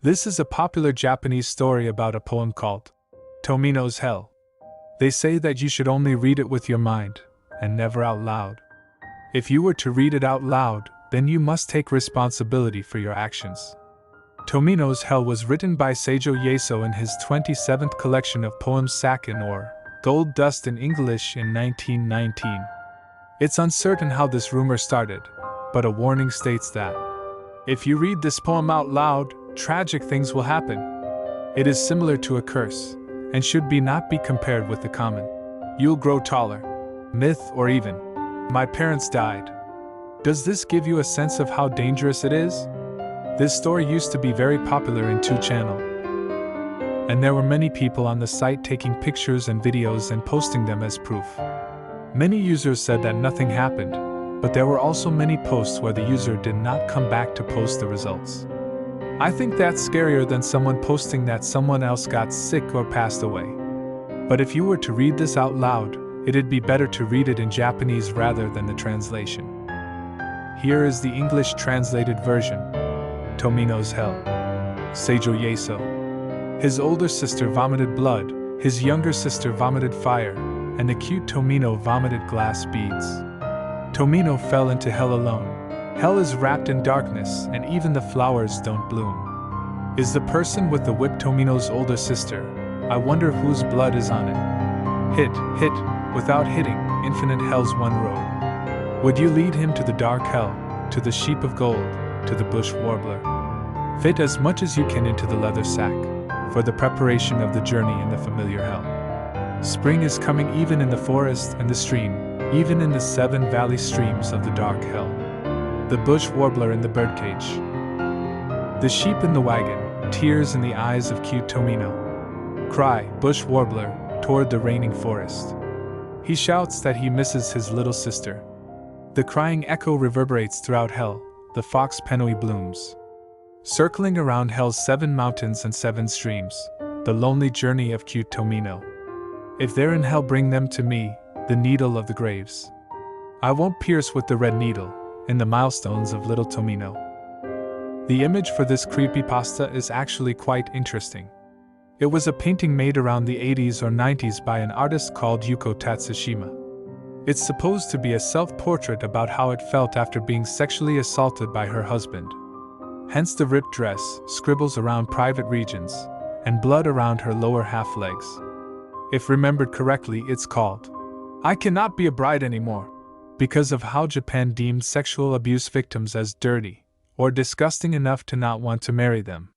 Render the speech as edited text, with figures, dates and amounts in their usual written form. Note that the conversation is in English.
This is a popular Japanese story about a poem called Tomino's Hell. They say that you should only read it with your mind, and never out loud. If you were to read it out loud, then you must take responsibility for your actions. Tomino's Hell was written by Seijo Yeso in his 27th collection of poems Sakin or Gold Dust in English in 1919. It's uncertain how this rumor started, but a warning states that if you read this poem out loud, tragic things will happen. It is similar to a curse, and should not be compared with the common "you'll grow taller" myth or even "my parents died." Does this give you a sense of how dangerous it is? This story used to be very popular in 2channel, and there were many people on the site taking pictures and videos and posting them as proof. Many users said that nothing happened, but there were also many posts where the user did not come back to post the results. I think that's scarier than someone posting that someone else got sick or passed away. But if you were to read this out loud, it'd be better to read it in Japanese rather than the translation. Here is the English translated version. Tomino's Hell. Seijo Yeso. His older sister vomited blood, his younger sister vomited fire, and the cute Tomino vomited glass beads. Tomino fell into hell alone. Hell is wrapped in darkness, and even the flowers don't bloom. Is the person with the whip Tomino's older sister? I wonder whose blood is on it. Hit, without hitting, infinite hell's one road. Would you lead him to the dark hell, to the sheep of gold, to the bush warbler? Fit as much as you can into the leather sack, for the preparation of the journey in the familiar hell. Spring is coming even in the forest and the stream, even in the 7 valley streams of the dark hell. The bush warbler in the birdcage. The sheep in the wagon, tears in the eyes of cute Tomino. Cry, bush warbler, toward the raining forest. He shouts that he misses his little sister. The crying echo reverberates throughout hell, the fox penoi blooms. Circling around hell's 7 mountains and 7 streams, the lonely journey of cute Tomino. If they're in hell, bring them to me, the needle of the graves. I won't pierce with the red needle, in the milestones of little Tomino. The image for this creepypasta is actually quite interesting. It was a painting made around the 80s or 90s by an artist called Yuko Tatsushima. It's supposed to be a self-portrait about how it felt after being sexually assaulted by her husband. Hence the ripped dress, scribbles around private regions, and blood around her lower half legs. If remembered correctly, it's called "I Cannot Be a Bride Anymore," because of how Japan deemed sexual abuse victims as dirty or disgusting enough to not want to marry them.